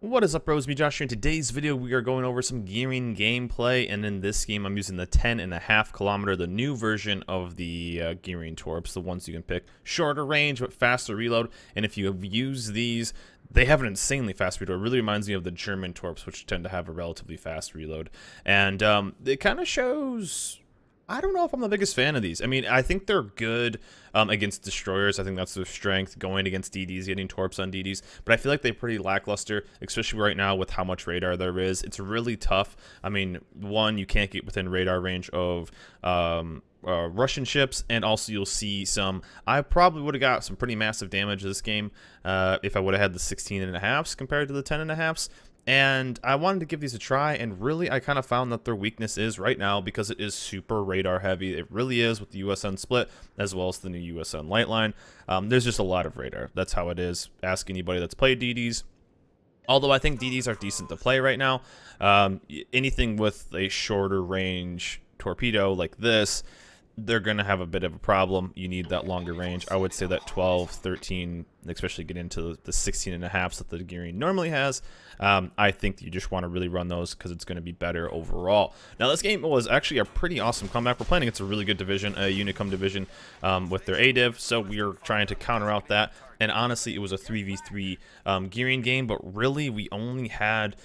What is up, bros? Me, Josh here. In today's video, we are going over some gearing gameplay, and in this game, I'm using the 10.5 kilometer, the new version of the gearing torps, the ones you can pick. Shorter range, but faster reload, and if you have used these, they have an insanely fast reload. It really reminds me of the German torps, which tend to have a relatively fast reload, and it kind of shows... I don't know if I'm the biggest fan of these. I mean, I think they're good against destroyers. I think that's their strength, going against DDs, getting torps on DDs. But I feel like they're pretty lackluster, especially right now with how much radar there is. It's really tough. I mean, one, you can't get within radar range of Russian ships, and also you'll see some... I probably would have got some pretty massive damage this game if I would have had the 16.5s compared to the 10.5s. And I wanted to give these a try, and really I kind of found that their weakness is right now because it is super radar heavy. It really is with the USN split as well as the new USN light line. There's just a lot of radar. That's how it is. Ask anybody that's played DDs. Although I think DDs are decent to play right now. Anything with a shorter range torpedo like this, they're going to have a bit of a problem. You need that longer range. I would say that 12, 13, especially get into the 16.5s that the gearing normally has. I think you just want to really run those because it's going to be better overall. Now, this game was actually a pretty awesome comeback. We're playing against a really good division, a Unicum division with their ADIV, so we are trying to counter out that. And honestly, it was a 3v3 gearing game, but really we only had...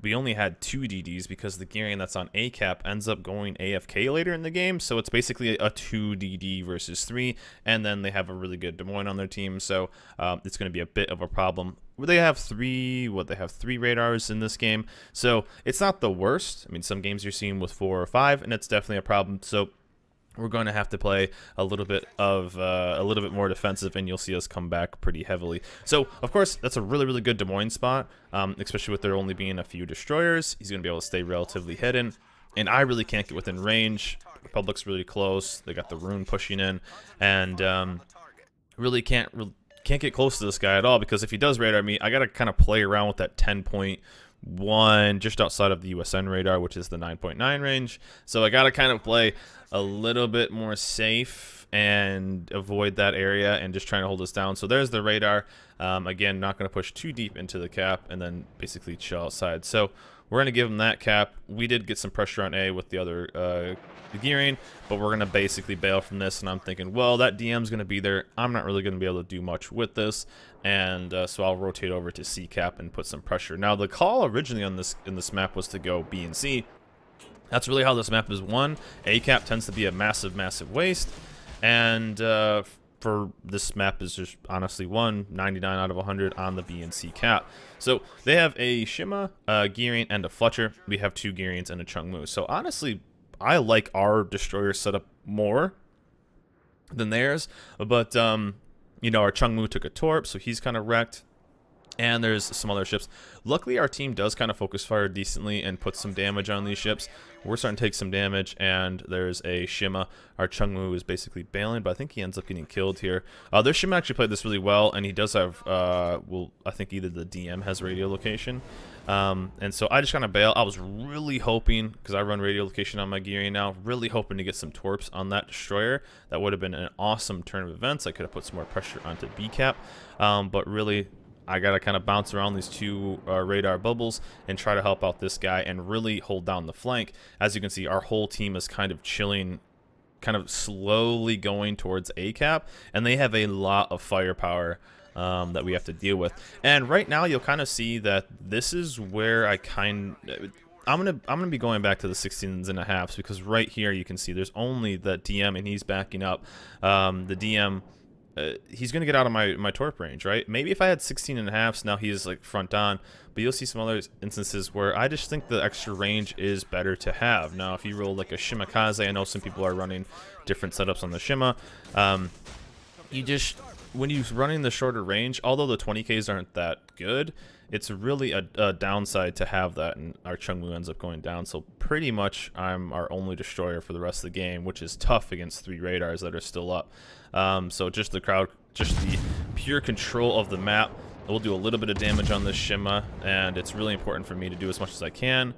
we only had 2 DDs because the gearing that's on ACAP ends up going AFK later in the game. So it's basically a 2 DD versus 3. And then they have a really good Des Moines on their team. So it's going to be a bit of a problem. They have 3 radars in this game. So it's not the worst. I mean, some games you're seeing with 4 or 5, and it's definitely a problem. So we're going to have to play a little bit more defensive, and you'll see us come back pretty heavily. So, of course, that's a really good Des Moines spot, especially with there only being a few destroyers. He's going to be able to stay relatively hidden, and I really can't get within range. Republic's really close. They got the rune pushing in, and really can't get close to this guy at all, because if he does radar me, I got to kind of play around with that 10.1 just outside of the USN radar, which is the 9.9 range. So I got to kind of play a little bit more safe and avoid that area and just trying to hold us down. So there's the radar. Again, not going to push too deep into the cap and then basically chill outside. So we're going to give him that cap. We did get some pressure on A with the other gearing, but we're going to basically bail from this. And I'm thinking, well, that DM's going to be there. I'm not really going to be able to do much with this. And so I'll rotate over to C cap and put some pressure. Now, the call originally on in this map was to go B and C. That's really how this map is won. A cap tends to be a massive waste. And for this map is just honestly won 99 out of 100 on the B and C cap. So they have a Shima, gearing, and a Fletcher. We have 2 gearings and a Chungmu. So honestly, I like our destroyer setup more than theirs. But, you know, our Chungmu took a Torp, so he's kind of wrecked. And there's some other ships. Luckily, our team does kind of focus fire decently and put some damage on these ships. We're starting to take some damage, and there's a Shima. Our Chungmu is basically bailing, but I think he ends up getting killed here. Their Shima actually played this really well, and he does have, well, I think either the DM has radio location. And so I just kind of bail. I was really hoping, because I run radio location on my gearing now, really hoping to get some torps on that destroyer. That would have been an awesome turn of events. I could have put some more pressure onto B cap, but really... I got to kind of bounce around these 2 radar bubbles and try to help out this guy and really hold down the flank. As you can see, our whole team is kind of chilling, kind of slowly going towards ACAP, and they have a lot of firepower that we have to deal with. And right now, you'll kind of see that this is where I'm gonna be going back to the 16.5s, because right here you can see there's only the DM, and he's backing up. The DM... he's going to get out of my torp range, right? Maybe if I had 16.5s, now he's like front on, but you'll see some other instances where I just think the extra range is better to have. Now, if you roll like a Shimakaze, I know some people are running different setups on the Shima. When you're running the shorter range, although the 20Ks aren't that good, it's really a downside to have that, and our Chungmu ends up going down. So pretty much I'm our only destroyer for the rest of the game, which is tough against 3 radars that are still up. So just the pure control of the map. We'll do a little bit of damage on this Shima, and it's really important for me to do as much as I can.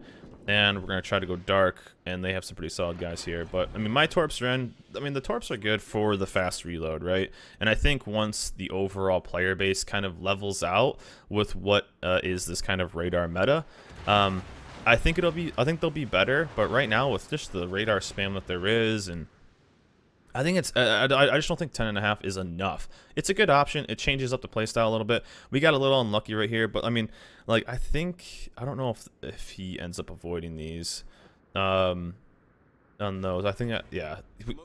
and we're going to try to go dark, and they have some pretty solid guys here. But, I mean, my Torps are in. I mean, the Torps are good for the fast reload, right? And I think once the overall player base kind of levels out with what is this kind of radar meta, I think they'll be better. But right now, with just the radar spam that there is, and I think it's I just don't think 10.5 is enough. It's a good option. It changes up the playstyle a little bit. We got a little unlucky right here, but I mean, like, I don't know if he ends up avoiding these on those. I think yeah,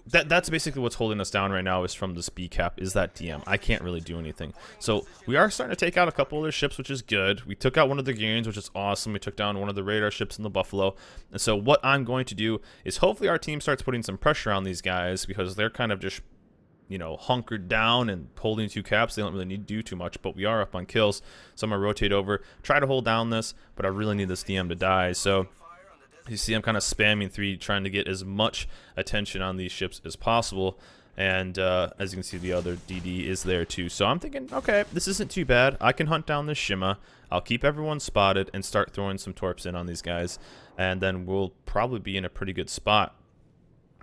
that's basically what's holding us down right now, is from this B cap, is that DM. I can't really do anything. So we are starting to take out a couple of their ships, which is good. We took out one of the Gearings, which is awesome. We took down one of the radar ships in the Buffalo. And so what I'm going to do is hopefully our team starts putting some pressure on these guys, because they're kind of just, you know, hunkered down and holding 2 caps. They don't really need to do too much, but we are up on kills. So I'm going to rotate over, try to hold down this, but I really need this DM to die. So you see I'm kind of spamming 3, trying to get as much attention on these ships as possible. And as you can see, the other DD is there too. So I'm thinking, okay, this isn't too bad. I can hunt down this Shima. I'll keep everyone spotted and start throwing some Torps in on these guys. And then we'll probably be in a pretty good spot.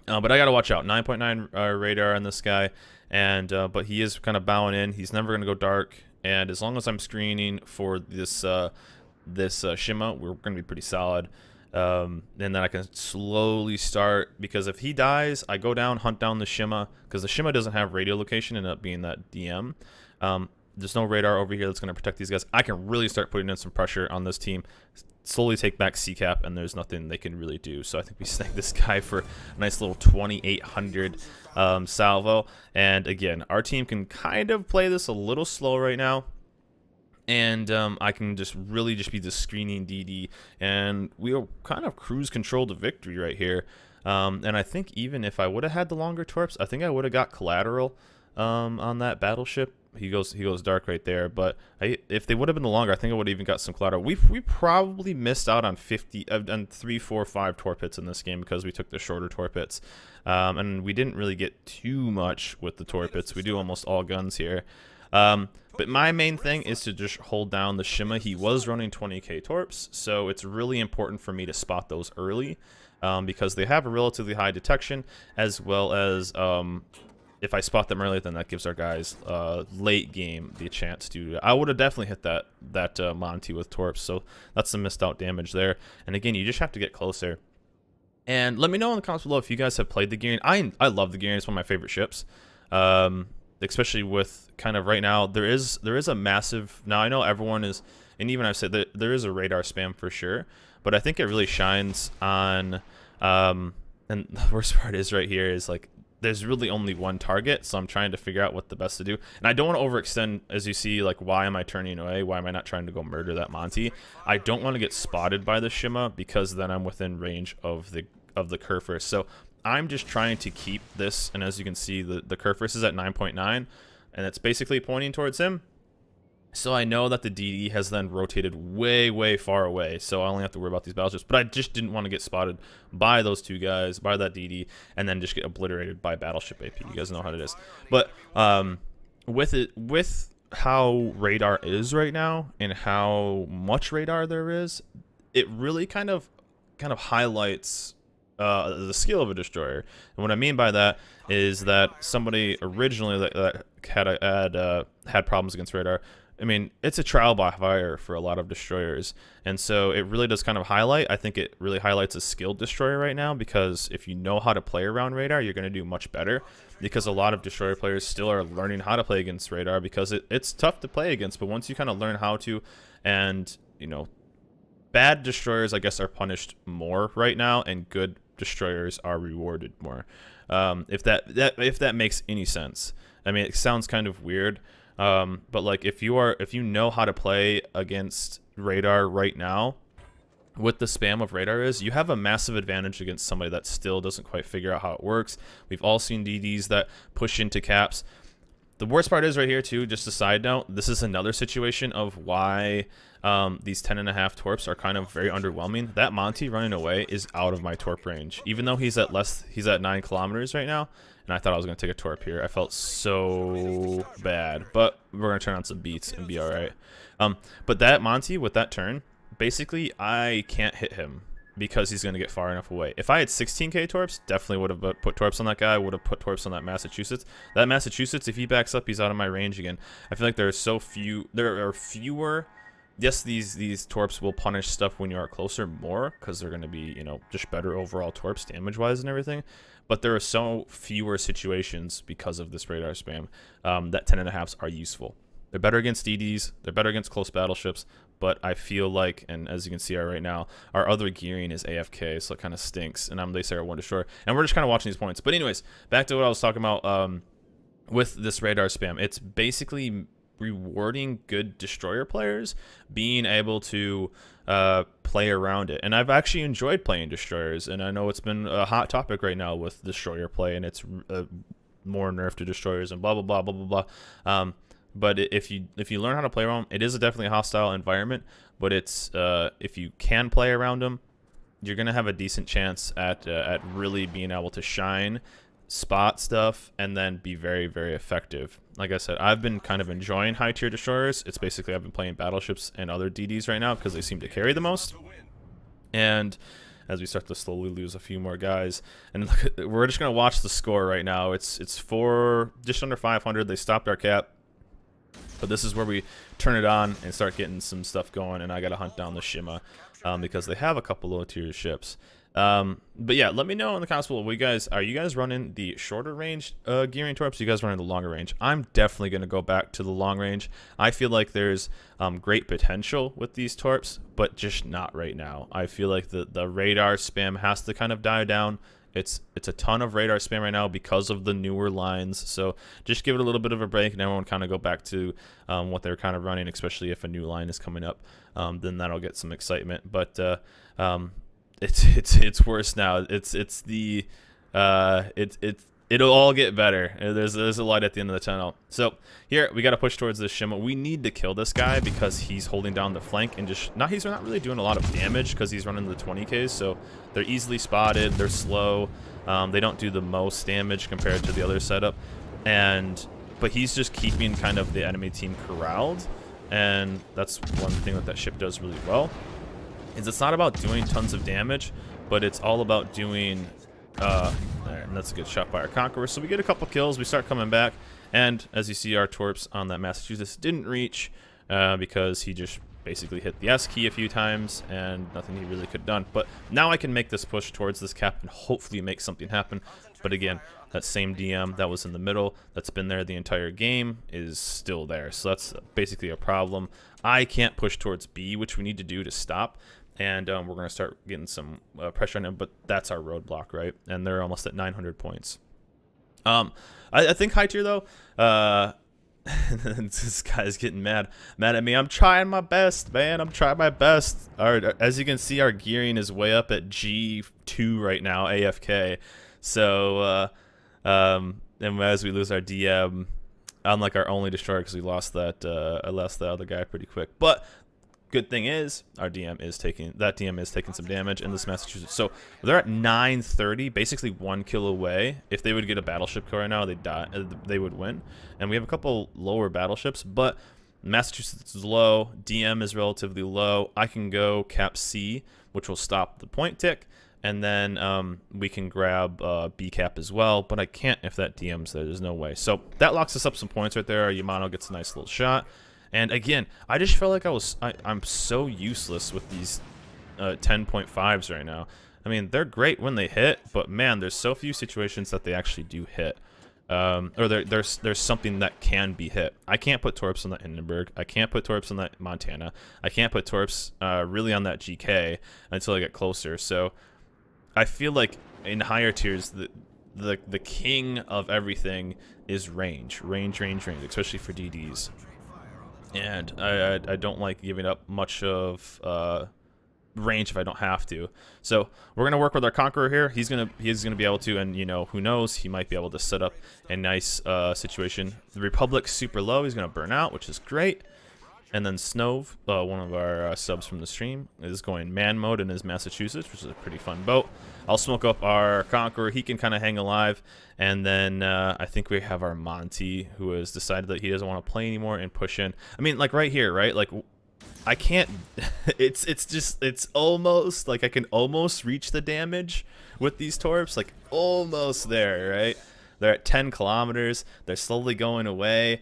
But I got to watch out. 9.9 radar on this guy. And but he is kind of bowing in. He's never going to go dark. And as long as I'm screening for this Shima, we're going to be pretty solid. And then I can slowly start, because if he dies, I go down, hunt down the Shima, because the Shima doesn't have radio location, and end up being that DM. There's no radar over here that's going to protect these guys. I can really start putting in some pressure on this team, slowly take back C-cap, and there's nothing they can really do. So I think we snag this guy for a nice little 2,800 salvo. And again, our team can kind of play this a little slow right now. And I can just really be the screening DD, and we'll kind of cruise control to victory right here. And I think even if I would have had the longer Torps, I think I would have got collateral on that battleship. He goes dark right there. But if they would have been the longer, I think I would have even got some collateral. We probably missed out on 3, 4, 5 torpedoes in this game, because we took the shorter torpedoes. And we didn't really get too much with the torpedoes. We do almost all guns here. But my main thing is to just hold down the Shima. He was running 20k Torps, so it's really important for me to spot those early, because they have a relatively high detection, as well as if I spot them early, then that gives our guys late game the chance to. I would have definitely hit that Monty with Torps, so that's some missed out damage there. And again, you just have to get closer. And let me know in the comments below if you guys have played the Gearing. I love the Gearing. It's one of my favorite ships. Especially with kind of right now, there is a massive, now I know everyone is, and even I've said that there is a radar spam for sure, but I think it really shines on, and the worst part is right here is, like, there's really only one target, so I'm trying to figure out what the best to do. And I don't want to overextend, as you see, like, why am I turning away? Why am I not trying to go murder that Monty? I don't want to get spotted by the Shima, because then I'm within range of the Kerfur. So I'm just trying to keep this, and as you can see, the Kerfus is at 9.9, and it's basically pointing towards him. So I know that the DD has then rotated way far away, so I only have to worry about these battleships. But I just didn't want to get spotted by those 2 guys, by that DD, and then just get obliterated by battleship AP. You guys know how it is. But with how radar is right now, and how much radar there is, it really kind of highlights the skill of a destroyer. And what I mean by that is that somebody originally that had problems against radar, I mean, it's a trial by fire for a lot of destroyers, and so it really does kind of highlight. I think it really highlights a skilled destroyer right now, because if you know how to play around radar, you're going to do much better, because a lot of destroyer players still are learning how to play against radar, because it's tough to play against, but once you kind of learn how to, and, you know, bad destroyers, I guess, are punished more right now, and good destroyers are rewarded more. If that makes any sense. I mean, it sounds kind of weird, but like, if you know how to play against radar right now, with the spam of radar is, you have a massive advantage against somebody that still doesn't quite figure out how it works. We've all seen DDs that push into caps. The worst part is right here too, just a side note, this is another situation of why these 10.5 Torps are kind of very underwhelming. That Monty running away is out of my Torp range, even though he's at 9 kilometers right now, and I thought I was going to take a Torp here. I felt so bad, but we're going to turn on some beats and be all right. But that Monty with that turn, basically I can't hit him because he's going to get far enough away. If I had 16k Torps, definitely would have put Torps on that guy, would have put Torps on that Massachusetts. That Massachusetts, if he backs up, he's out of my range again. I feel like there are fewer. Yes, these Torps will punish stuff when you are closer more, because they're going to be, you know, just better overall Torps damage-wise and everything. But there are so fewer situations because of this radar spam that 10.5s are useful. They're better against DDs, they're better against close battleships, but I feel like, and as you can see right now, our other gearing is AFK, so it kind of stinks, and they say our one destroyer, and we're just kind of watching these points. But anyways, back to what I was talking about with this radar spam. It's basically rewarding good destroyer players being able to play around it, and I've actually enjoyed playing destroyers, and I know it's been a hot topic right now with destroyer play, and it's more nerf to destroyers and blah blah blah blah blah blah. But if you learn how to play around, it is definitely a hostile environment. But it's if you can play around them, you're gonna have a decent chance at really being able to shine, spot stuff, and then be very, very effective. Like I said, I've been kind of enjoying high tier destroyers. It's basically I've been playing battleships and other DDs right now because they seem to carry the most. And as we start to slowly lose a few more guys, and look, we're just gonna watch the score right now. It's just under 500. They stopped our cap. But this is where we turn it on and start getting some stuff going, and I gotta hunt down the Shima because they have a couple low tier ships. But yeah, let me know in the comments below. Are you guys running the shorter range gearing Torps? Are you guys running the longer range? I'm definitely gonna go back to the long range. I feel like there's great potential with these Torps, but just not right now. I feel like the radar spam has to kind of die down. It's a ton of radar spam right now because of the newer lines, so just give it a little bit of a break and everyone kind of go back to what they're kind of running, especially if a new line is coming up. Then that'll get some excitement. But it's worse now. It'll all get better. There's a light at the end of the tunnel. So here we got to push towards this Shima. We need to kill this guy because he's holding down the flank and he's not really doing a lot of damage because he's running the 20Ks. So they're easily spotted. They're slow. They don't do the most damage compared to the other setup. But he's just keeping kind of the enemy team corralled, and that's one thing that ship does really well. Is it's not about doing tons of damage, but it's all about doing. And that's a good shot by our Conqueror. So we get a couple kills, we start coming back, and as you see, our Torps on that Massachusetts didn't reach because he just basically hit the S key a few times and nothing he really could have done. But now I can make this push towards this cap and hopefully make something happen. But again, that same DM that was in the middle, that's been there the entire game, is still there. So that's basically a problem. I can't push towards B, which we need to do to stop. And we're going to start getting some pressure on them, but that's our roadblock, right? And they're almost at 900 points. I think high tier, though, this guy's getting mad at me. I'm trying my best, man. I'm trying my best. As you can see, our gearing is way up at G2 right now, AFK. So, and as we lose our DM, unlike our only destroyer, because we lost that, I lost the other guy pretty quick. But good thing is our DM is taking some damage in this Massachusetts. So they're at 930, basically 1 kill away. If they would get a battleship kill right now, they would win. And we have a couple lower battleships, but Massachusetts is low, DM is relatively low. I can go cap C, which will stop the point tick, and then we can grab B cap as well, but I can't if that DM's there. There's no way. So that locks us up some points right there. Our Yamato gets a nice little shot. And again, I just felt like I'm so useless with these 10.5s right now. I mean, they're great when they hit, but man, there's so few situations that they actually do hit. Or there's something that can be hit. I can't put Torps on that Hindenburg. I can't put Torps on that Montana. I can't put Torps really on that GK until I get closer. So I feel like in higher tiers, the king of everything is range, especially for DDs. And I don't like giving up much of range if I don't have to. So we're gonna work with our Conqueror here. He's gonna be able to, and you know, who knows, he might be able to set up a nice situation. The Republic's super low. He's gonna burn out, which is great. And then Snove, one of our subs from the stream, is going man mode in his Massachusetts, which is a pretty fun boat. I'll smoke up our Conqueror. He can kind of hang alive. And then I think we have our Monty, who has decided that he doesn't want to play anymore and push in. I mean, like right here, right? Like I can't. It's almost like I can almost reach the damage with these torps, like almost there, right? They're at 10 kilometers. They're slowly going away.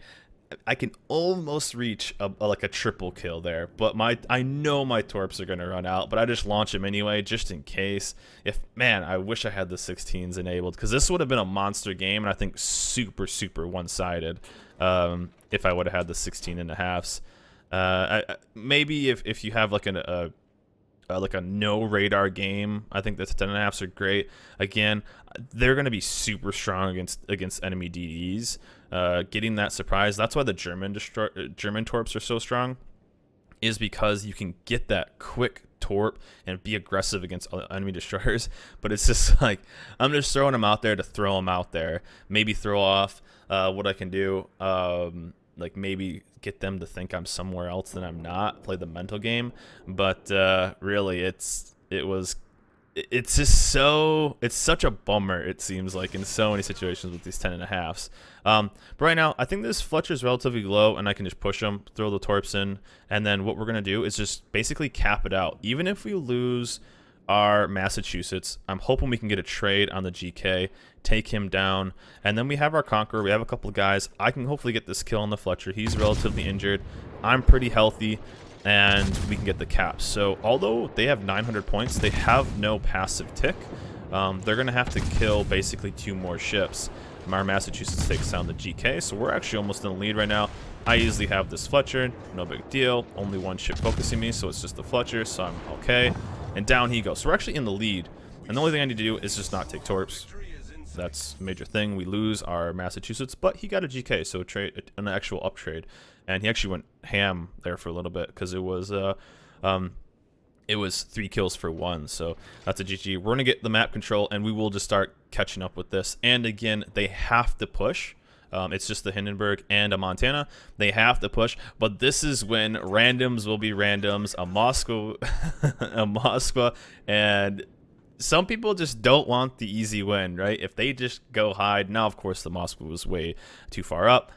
I can almost reach like a triple kill there, but I know my torps are gonna run out, but I just launch them anyway, just in case. Man, I wish I had the 16s enabled, because this would have been a monster game, and I think super one-sided if I would have had the 16.5s. Maybe if you have like a no radar game, I think the 10.5s are great. Again, they're going to be super strong against enemy DDs. Getting that surprise, that's why the German torps are so strong, is because you can get that quick torp and be aggressive against enemy destroyers. But it's just like, I'm just throwing them out there to throw them out there. Maybe throw off what I can do. Like maybe get them to think I'm somewhere else than I'm not, play the mental game. But really, it's such a bummer, it seems like, in so many situations with these 10.5s. But right now, I think this Fletcher's relatively low, and I can just push them, throw the torps in, and then what we're going to do is just basically cap it out. Even if we lose our Massachusetts, I'm hoping we can get a trade on the GK, take him down, and then we have our Conqueror. We have a couple of guys. I can hopefully get this kill on the Fletcher. He's relatively injured. I'm pretty healthy, and we can get the cap. So although they have 900 points, they have no passive tick. They're going to have to kill basically 2 more ships. Our Massachusetts takes down the GK, so we're actually almost in the lead right now. I easily have this Fletcher, no big deal. Only 1 ship focusing me, so it's just the Fletcher, so I'm okay. And down he goes. So we're actually in the lead. And the only thing I need to do is just not take torps. That's a major thing. We lose our Massachusetts, but he got a GK, so an actual up trade. And he actually went ham there for a little bit, because it was 3 kills for 1, so that's a GG. We're going to get the map control, and we will just start catching up with this. And again, they have to push. It's just the Hindenburg and a Montana. They have to push, but this is when randoms will be randoms. A Moscow, a Moskva, and some people just don't want the easy win, right? If they just go hide. Now, of course, the Moskva was way too far up.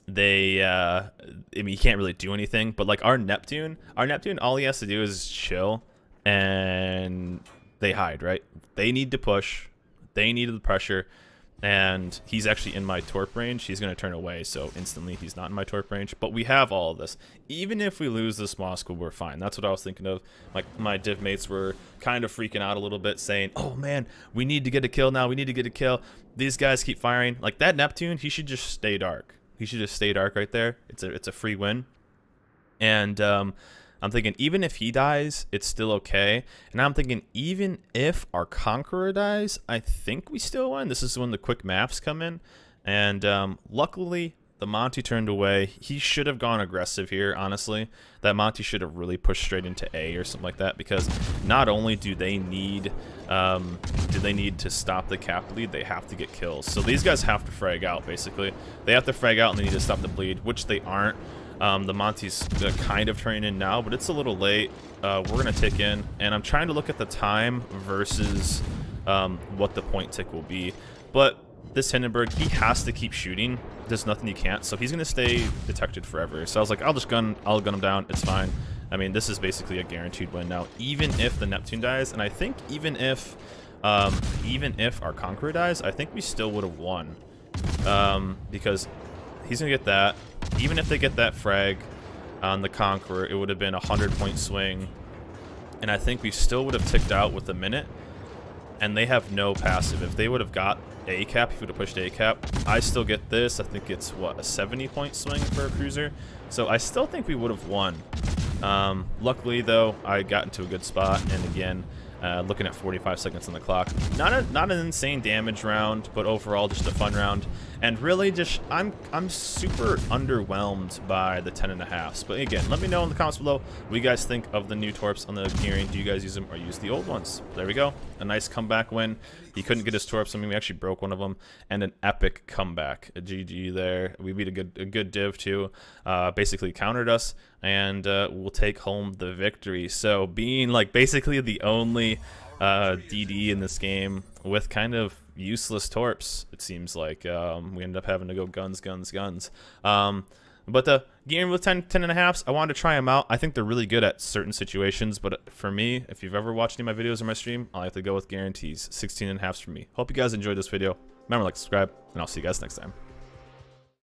They, I mean, you can't really do anything. But like our Neptune, all he has to do is chill, and they hide, right? They need to push. They needed the pressure. And he's actually in my torp range. He's going to turn away, so instantly he's not in my torp range. But we have all of this. Even if we lose this Moscow, we're fine. That's what I was thinking of. Like, my div mates were kind of freaking out a little bit, saying, oh man, we need to get a kill now. We need to get a kill. These guys keep firing. Like, that Neptune, he should just stay dark. He should just stay dark right there. It's a free win. And I'm thinking, even if he dies, it's still okay. And I'm thinking, even if our Conqueror dies, I think we still win. This is when the quick maps come in. And luckily, the Monty turned away. He should have gone aggressive here, honestly. That Monty should have really pushed straight into A or something like that, because not only do they need to stop the cap lead, they have to get kills. So these guys have to frag out, basically. They have to frag out, and they need to stop the bleed, which they aren't. The Monty's kind of turning in now, but it's a little late. We're going to tick in, and I'm trying to look at the time versus what the point tick will be. But this Hindenburg, he has to keep shooting. There's nothing he can't, so he's going to stay detected forever. So I was like, I'll gun him down. It's fine. I mean, this is basically a guaranteed win now, even if the Neptune dies. And I think even if our Conqueror dies, I think we still would have won. Because he's going to get that. Even if they get that frag on the Conqueror, it would have been a 100-point swing. And I think we still would have ticked out with a minute. And they have no passive. If they would have got A cap, if we would have pushed A cap, I still get this. I think it's, what, a 70-point swing for a cruiser. So I still think we would have won. Luckily, though, I got into a good spot. And again, looking at 45 seconds on the clock. Not an insane damage round, but overall just a fun round. And really just, I'm super underwhelmed by the 10.5s. But again, let me know in the comments below what you guys think of the new torps on the gearing. Do you guys use them or use the old ones? There we go. A nice comeback win. He couldn't get his torps. I mean, we actually broke one of them. And an epic comeback. A GG there. We beat a good div too. Basically countered us. And we'll take home the victory. So being like basically the only DD in this game with kind of useless torps, it seems like we ended up having to go guns. But Gearing with 10.5s, I wanted to try them out. I think they're really good at certain situations, but for me, if you've ever watched any of my videos or my stream, I like to go with guarantees. 16.5s for me. Hope you guys enjoyed this video. Remember, like, subscribe, and I'll see you guys next time.